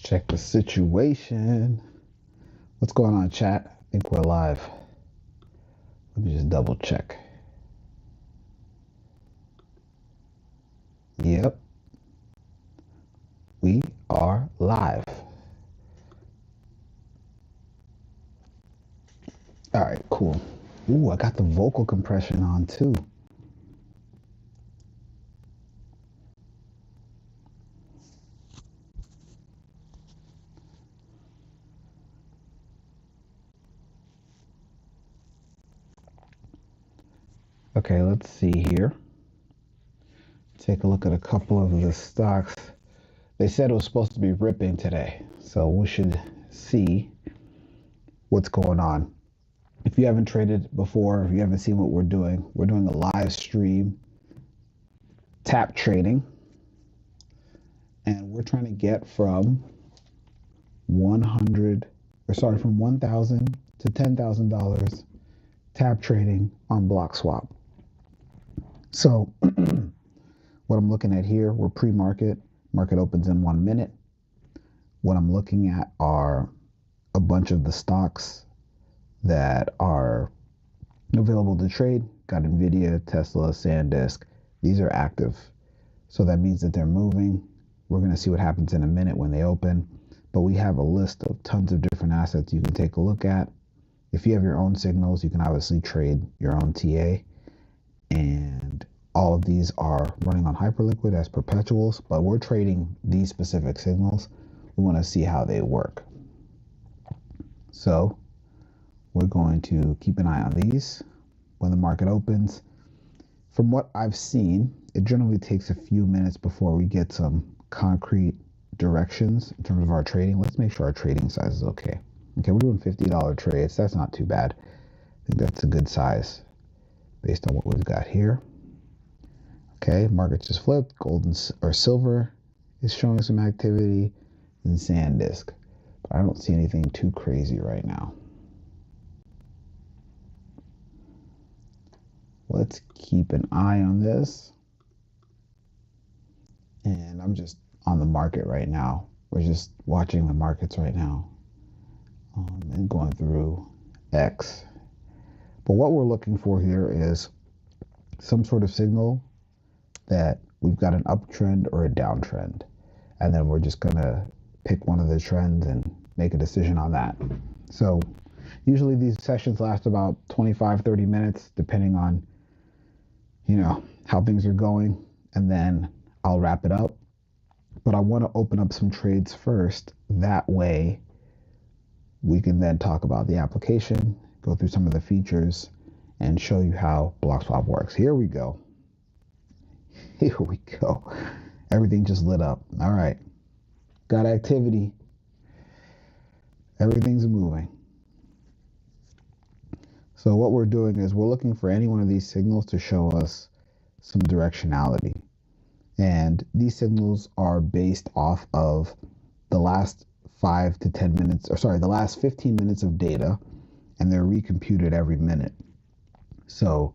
Check the situation. What's going on, chat? I think we're live. Let me just double check. Yep. We are live. All right, cool. Ooh, I got the vocal compression on too. Okay, let's see here. Take a look at a couple of the stocks. They said it was supposed to be ripping today, so we should see what's going on. If you haven't traded before, if you haven't seen what we're doing a live stream tap trading, and we're trying to get from $1,000 to $10,000 tap trading on BlockSwap. So what I'm looking at here, we're pre-market. Market opens in 1 minute. What I'm looking at are a bunch of the stocks that are available to trade. Got NVIDIA, Tesla, SanDisk. These are active. So that means that they're moving. We're going to see what happens in a minute when they open. But we have a list of tons of different assets you can take a look at. If you have your own signals, you can obviously trade your own TA. And all of these are running on Hyperliquid as perpetuals, but we're trading these specific signals. We want to see how they work. So we're going to keep an eye on these when the market opens. From what I've seen, it generally takes a few minutes before we get some concrete directions in terms of our trading. Let's make sure our trading size is okay. Okay, we're doing $50 trades. That's not too bad. I think that's a good size based on what we've got here. Okay, market just flipped. Gold or silver is showing some activity, and SanDisk. But I don't see anything too crazy right now. Let's keep an eye on this. And I'm just on the market right now. We're just watching the markets right now and going through X. But what we're looking for here is some sort of signal that we've got an uptrend or a downtrend. And then we're just going to pick one of the trends and make a decision on that. So usually these sessions last about 25, 30 minutes, depending on, how things are going. And then I'll wrap it up. But I want to open up some trades first. That way we can then talk about the application, go through some of the features, and show you how BlockSwap works. Here we go. Here we go. Everything just lit up. All right. Got activity. Everything's moving. So what we're doing is we're looking for any one of these signals to show us some directionality. And these signals are based off of the last the last 15 minutes of data, and they're recomputed every minute. So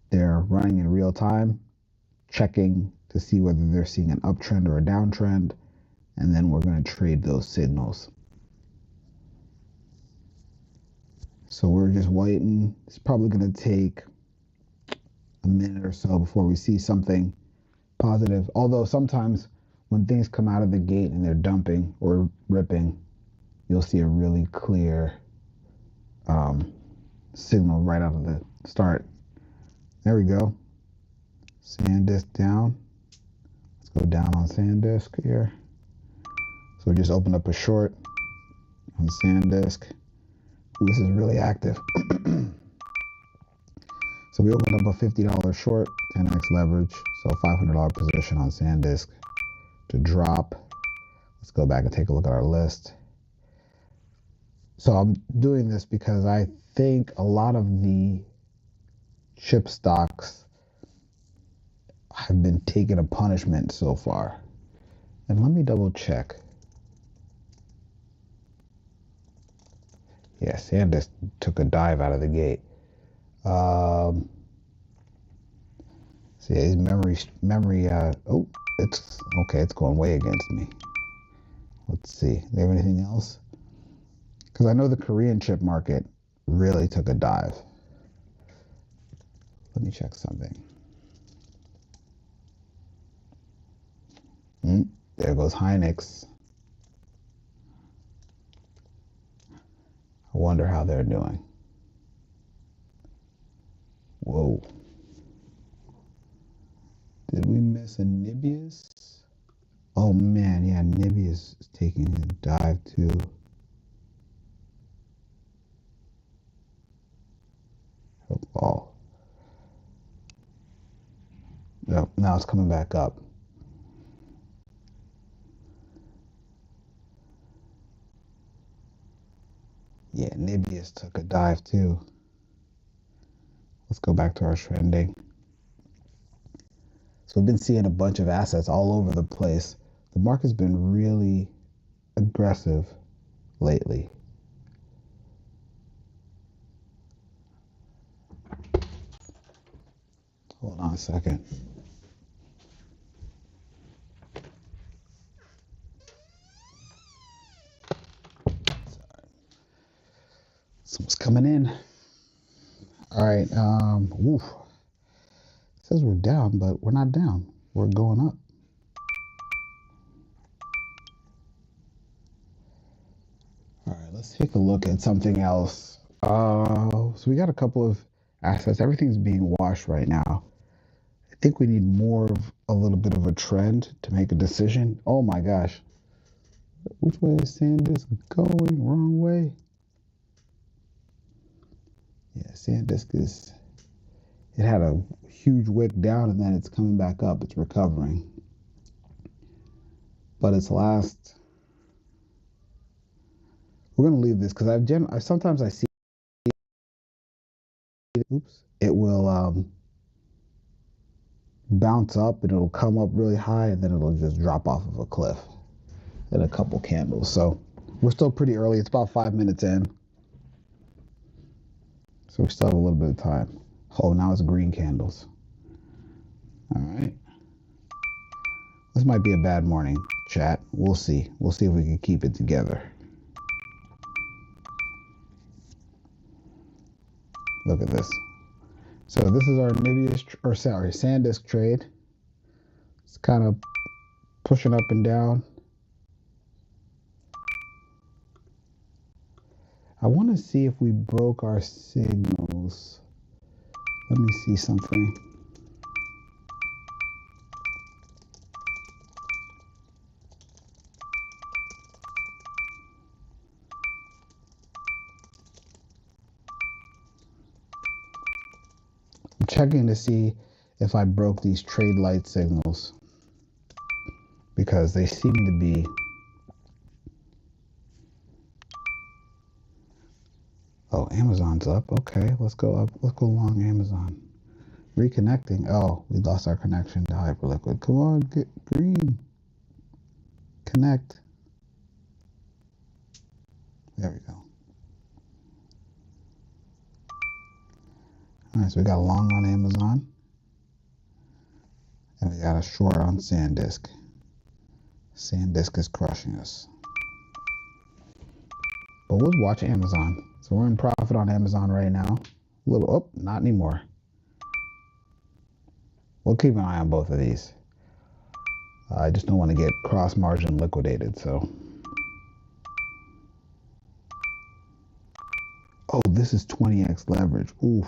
they're running in real time, checking to see whether they're seeing an uptrend or a downtrend, and then we're going to trade those signals. So we're just waiting. It's probably going to take a minute or so before we see something positive. Although sometimes when things come out of the gate and they're dumping or ripping, you'll see a really clear signal right out of the start. There we go. SanDisk down. Let's go down on SanDisk here. So we just opened up a short on SanDisk. Ooh, this is really active. So we opened up a $50 short, 10x leverage, so $500 position on SanDisk to drop. Let's go back and take a look at our list. So I'm doing this because I think a lot of the chip stocks have been taking a punishment so far. And let me double check. Yeah, SanDisk took a dive out of the gate. See, his memory, it's okay, it's going way against me. Let's see. Do they have anything else? Because I know the Korean chip market really took a dive. Let me check something. There goes Hynix. I wonder how they're doing. Whoa. Did we miss a Nibius? Oh man, yeah, Nibius is taking a dive too. Oh. Yep, now it's coming back up. Yeah, Nibius took a dive too. Let's go back to our trending. So we've been seeing a bunch of assets all over the place. The market's been really aggressive lately. Hold on a second. Someone's coming in. All right. Oof. It says we're down, but we're not down. We're going up. All right, let's take a look at something else. So we got a couple of assets. Everything's being washed right now. I think we need more of a little bit of a trend to make a decision. Oh my gosh. Which way is SanDisk going? Wrong way. Yeah, SanDisk is, it had a huge wick down and then it's coming back up. It's recovering. But its last, we're going to leave this because sometimes I see, oops, it will bounce up and it'll come up really high and then it'll just drop off of a cliff in a couple candles. So we're still pretty early. It's about 5 minutes in. So we still have a little bit of time. Oh, now it's green candles. All right. This might be a bad morning, chat. We'll see. We'll see if we can keep it together. Look at this. So this is our SanDisk trade. It's kind of pushing up and down. I want to see if we broke our signals. Let me see something. I'm checking to see if I broke these trade light signals because they seem to be. Oh, Amazon's up. Okay, let's go up. Let's go along Amazon. Reconnecting. Oh, we lost our connection to Hyperliquid. Come on, get green. Connect. There we go. All right, so we got a long on Amazon. And we got a short on SanDisk. SanDisk is crushing us. But we'll watch Amazon. So we're in profit on Amazon right now. A little, oh, not anymore. We'll keep an eye on both of these. I just don't want to get cross margin liquidated, so. Oh, this is 20x leverage. Oof.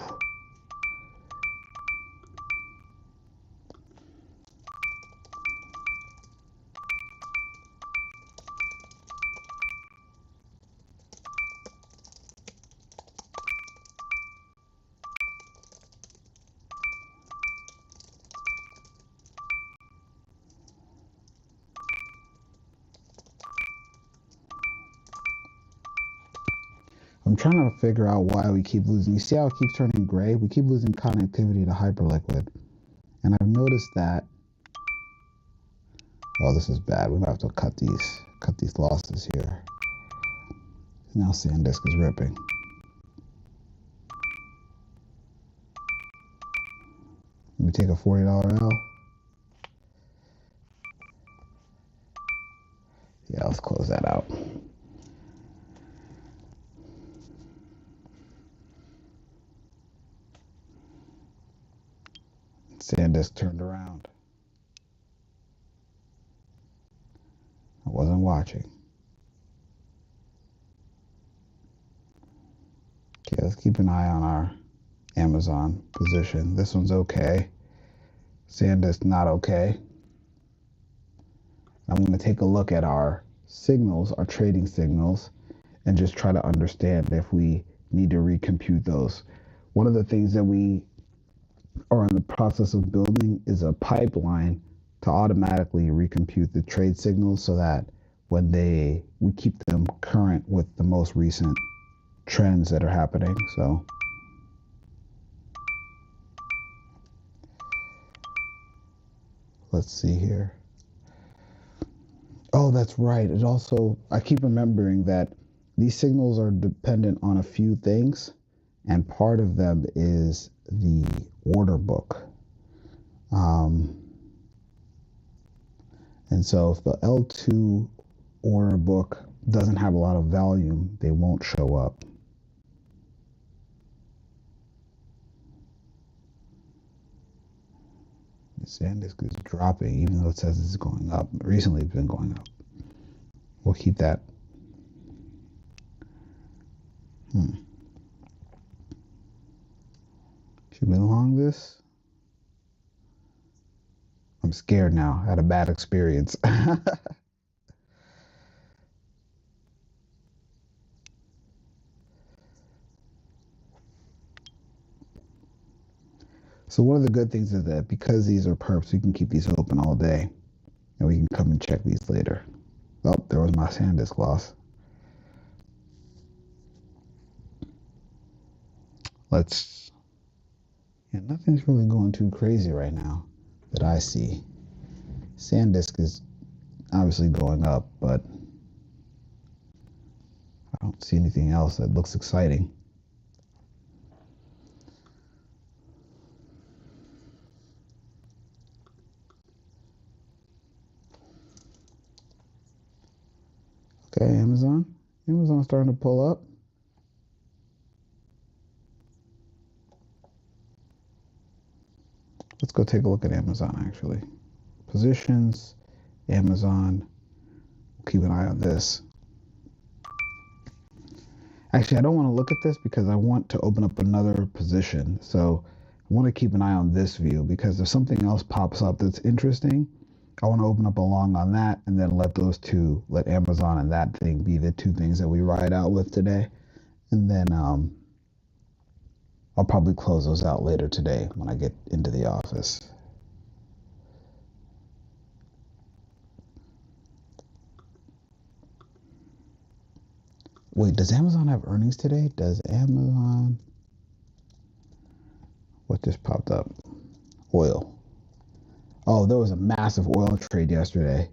I'm trying to figure out why we keep losing. You see how it keeps turning gray? We keep losing connectivity to Hyperliquid. And I've noticed that. Oh, this is bad. We might have to cut these losses here. Now SanDisk is ripping. Let me take a $40 L. Yeah, let's close that out. SanDisk turned around. I wasn't watching. Okay, let's keep an eye on our Amazon position. This one's okay. SanDisk not okay. I'm going to take a look at our signals, our trading signals, and just try to understand if we need to recompute those. One of the things that we are in the process of building is a pipeline to automatically recompute the trade signals so that when we keep them current with the most recent trends that are happening. So let's see here. Oh, that's right. It also, I keep remembering that these signals are dependent on a few things, and part of them is the order book. And so if the L2 order book doesn't have a lot of volume, they won't show up. SanDisk is dropping, even though it says it's going up. Recently, it's been going up. We'll keep that. Should we long this? I'm scared now. I had a bad experience. So one of the good things is that because these are perps, we can keep these open all day, and we can come and check these later. Oh, there was my SanDisk loss. Yeah, nothing's really going too crazy right now that I see. SanDisk is obviously going up, but I don't see anything else that looks exciting. Okay, Amazon. Amazon's starting to pull up. Let's go take a look at Amazon, actually. Positions, Amazon. Keep an eye on this. Actually, I don't want to look at this because I want to open up another position. So I want to keep an eye on this view because if something else pops up that's interesting, I want to open up a long on that and then let Amazon and that thing be the two things that we ride out with today. And then I'll probably close those out later today when I get into the office. Wait, does Amazon have earnings today? Does Amazon... What just popped up? Oil. Oh, there was a massive oil trade yesterday.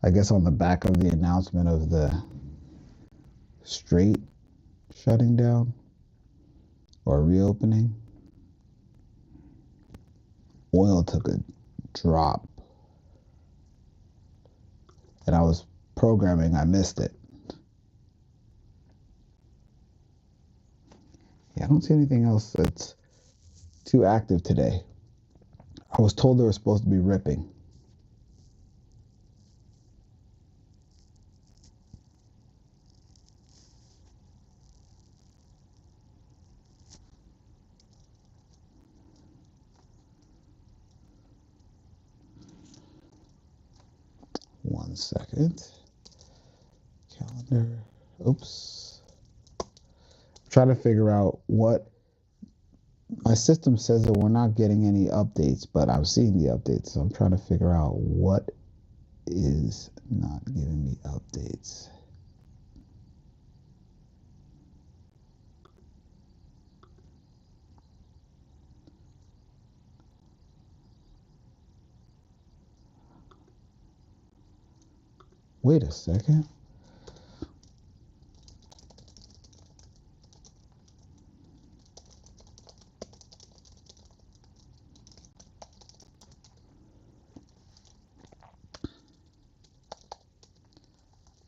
I guess on the back of the announcement of the Strait shutting down or reopening, oil took a drop. And I was programming, I missed it. Yeah, I don't see anything else that's too active today. I was told they were supposed to be ripping. One second. Calendar. Oops. I'm trying to figure out what my system says that we're not getting any updates, but I'm seeing the updates. So I'm trying to figure out what is not giving me updates. Wait a second.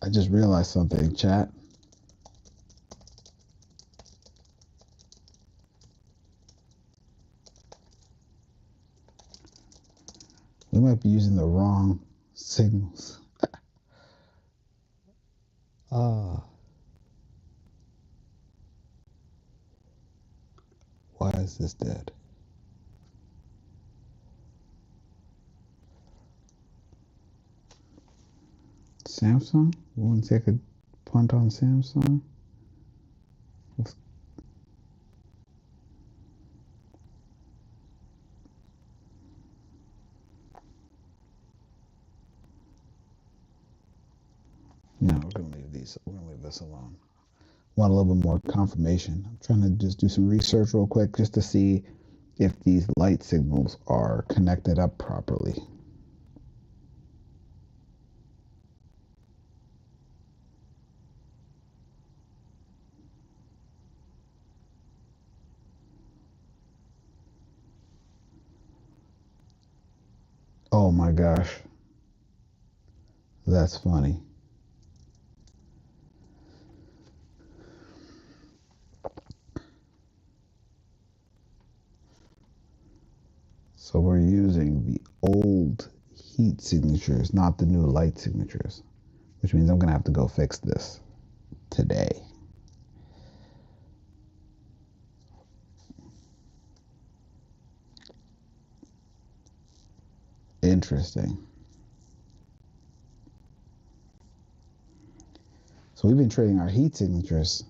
I just realized something, chat. We might be using the wrong signals. Ah, why is this dead? Samsung? You want to take a punt on Samsung? No, we're gonna leave these. We're gonna leave this alone. Want a little bit more confirmation. I'm trying to just do some research real quick just to see if these light signals are connected up properly. Oh my gosh, that's funny. So we're using the old heat signatures, not the new light signatures, which means I'm gonna have to go fix this today. Interesting. So we've been trading our heat signatures.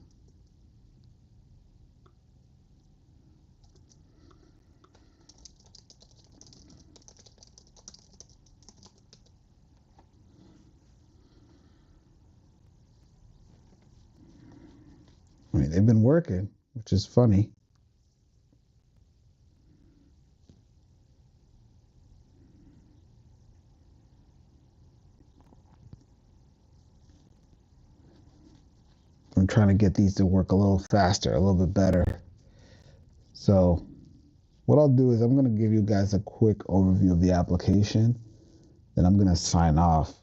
I mean, they've been working, which is funny. I'm trying to get these to work a little faster, a little bit better. So what I'll do is I'm going to give you guys a quick overview of the application. Then I'm going to sign off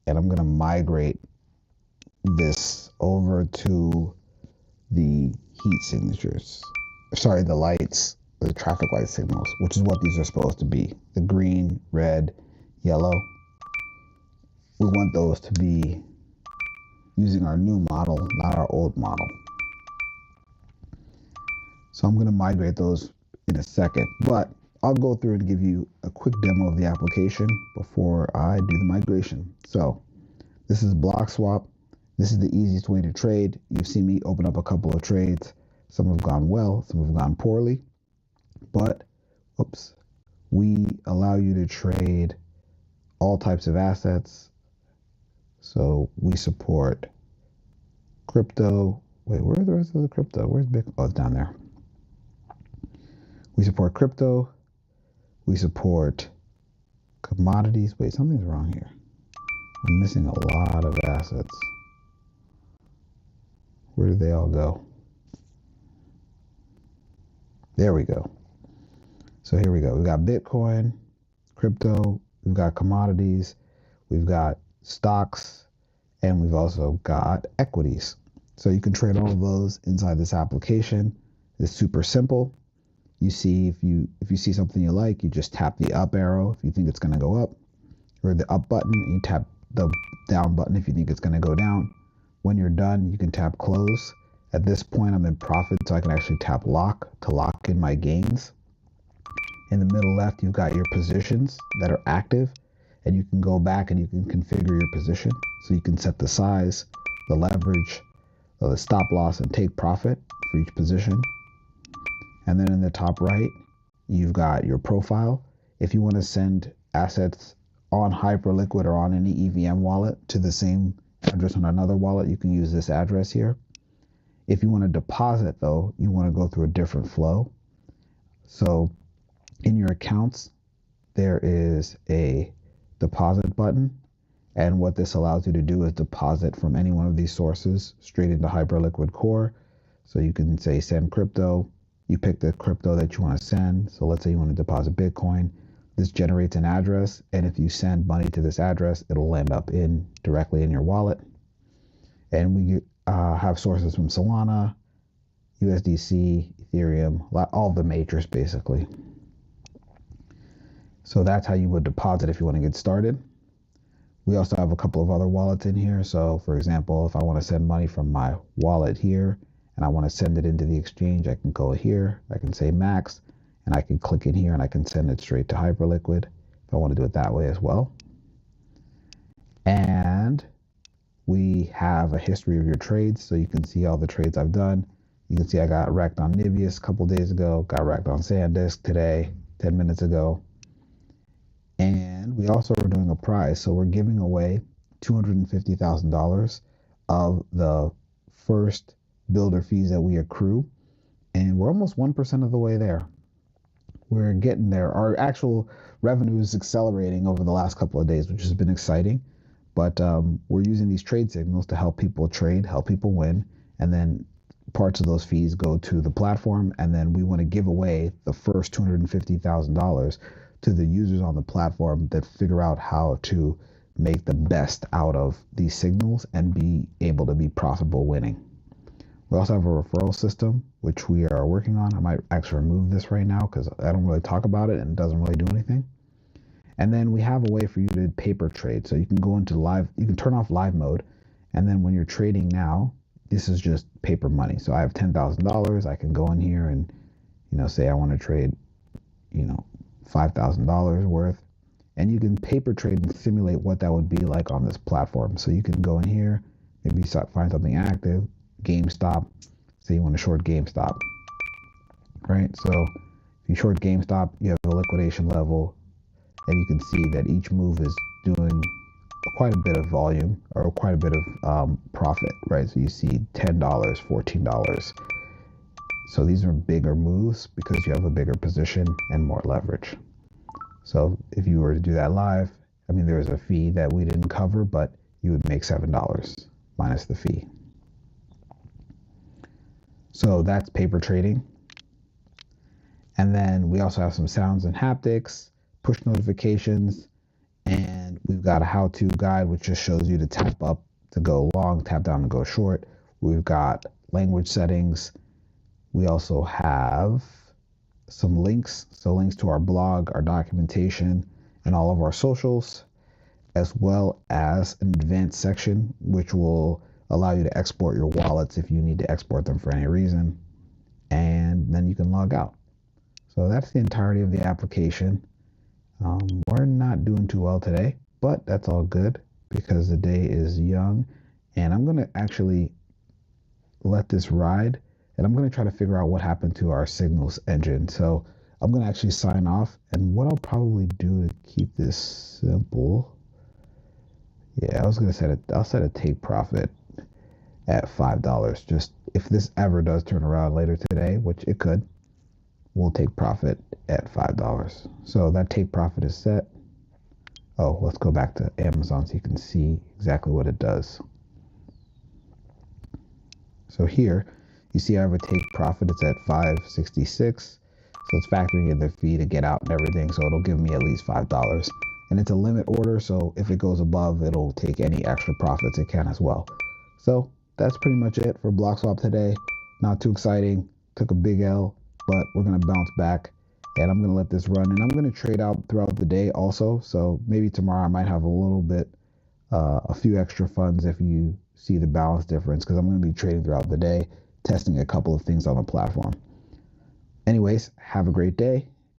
and I'm going to migrate this over to the heat signatures. Sorry, the lights, the traffic light signals, which is what these are supposed to be. The green, red, yellow. We want those to be using our new model, not our old model. So I'm going to migrate those in a second, but I'll go through and give you a quick demo of the application before I do the migration. So this is BlockSwap. This is the easiest way to trade. You've seen me open up a couple of trades. Some have gone well, some have gone poorly, but we allow you to trade all types of assets. So we support crypto. Wait, where are the rest of the crypto? Where's Bitcoin? Oh, it's down there. We support crypto. We support commodities. Wait, something's wrong here. I'm missing a lot of assets. Where did they all go? There we go. So here we go. We've got Bitcoin, crypto, we've got commodities, we've got stocks, and we've also got equities. So you can trade all of those inside this application. It's super simple. You see, if you see something you like, you just tap the up arrow if you think it's going to go up, or the up button, and you tap the down button if you think it's going to go down. When you're done, you can tap close. At this point, I'm in profit, so I can actually tap lock to lock in my gains. In the middle left, you've got your positions that are active, and you can go back and you can configure your position. So you can set the size, the leverage, the stop loss, and take profit for each position. And then in the top right, you've got your profile. If you want to send assets on Hyperliquid or on any EVM wallet to the same address on another wallet, you can use this address here. If you want to deposit, though, you want to go through a different flow. So in your accounts, there is a deposit button. And what this allows you to do is deposit from any one of these sources straight into Hyperliquid Core. So you can say send crypto. You pick the crypto that you want to send. So let's say you want to deposit Bitcoin. This generates an address. And if you send money to this address, it'll end up directly in your wallet. And we have sources from Solana, USDC, Ethereum, all the majors basically. So that's how you would deposit if you want to get started. We also have a couple of other wallets in here. So for example, if I want to send money from my wallet here and I want to send it into the exchange, I can go here, I can say max, and I can click in here and I can send it straight to Hyperliquid if I want to do it that way as well. And we have a history of your trades, so you can see all the trades I've done. You can see I got wrecked on Nibius a couple days ago, got wrecked on SanDisk today, 10 minutes ago. And we also are doing a prize. So we're giving away $250,000 of the first builder fees that we accrue. And we're almost 1% of the way there. We're getting there. Our actual revenue is accelerating over the last couple of days, which has been exciting. But we're using these trade signals to help people trade, help people win. And then parts of those fees go to the platform. And then we want to give away the first $250,000 to the users on the platform that figure out how to make the best out of these signals and be able to be profitable winning. We also have a referral system, which we are working on. I might actually remove this right now because I don't really talk about it and it doesn't really do anything. And then we have a way for you to paper trade. So you can go into live, you can turn off live mode. And then when you're trading now, this is just paper money. So I have $10,000. I can go in here and, say I want to trade, $5,000 worth, and you can paper trade and simulate what that would be like on this platform. So you can go in here, maybe find something active, GameStop. Say you want to short GameStop, right? So if you short GameStop, you have a liquidation level, and you can see that each move is doing quite a bit of volume or quite a bit of profit, right? So you see $10, $14. So these are bigger moves because you have a bigger position and more leverage. So if you were to do that live, there's a fee that we didn't cover, but you would make $7 minus the fee. So that's paper trading. And then we also have some sounds and haptics, push notifications, and we've got a how-to guide, which just shows you to tap up to go long, tap down to go short. We've got language settings. We also have some links, so links to our blog, our documentation, and all of our socials, as well as an advanced section, which will allow you to export your wallets if you need to export them for any reason, and then you can log out. So that's the entirety of the application. We're not doing too well today, but that's all good because the day is young, and I'm going to actually let this ride. And I'm going to try to figure out what happened to our signals engine. So I'm going to actually sign off. And what I'll probably do to keep this simple. Yeah, I was going to I'll set a take profit at $5. Just if this ever does turn around later today, which it could, we'll take profit at $5. So that take profit is set. Oh, let's go back to Amazon so you can see exactly what it does. So here, you see I have a take profit, it's at 566. So it's factoring in the fee to get out and everything. So it'll give me at least $5. And it's a limit order. So if it goes above, it'll take any extra profits it can as well. So that's pretty much it for BlockSwap today. Not too exciting. Took a big L, but we're going to bounce back. And I'm going to let this run. And I'm going to trade out throughout the day also. So maybe tomorrow I might have a little bit, a few extra funds if you see the balance difference. Because I'm going to be trading throughout the day, testing a couple of things on the platform. Anyways, have a great day,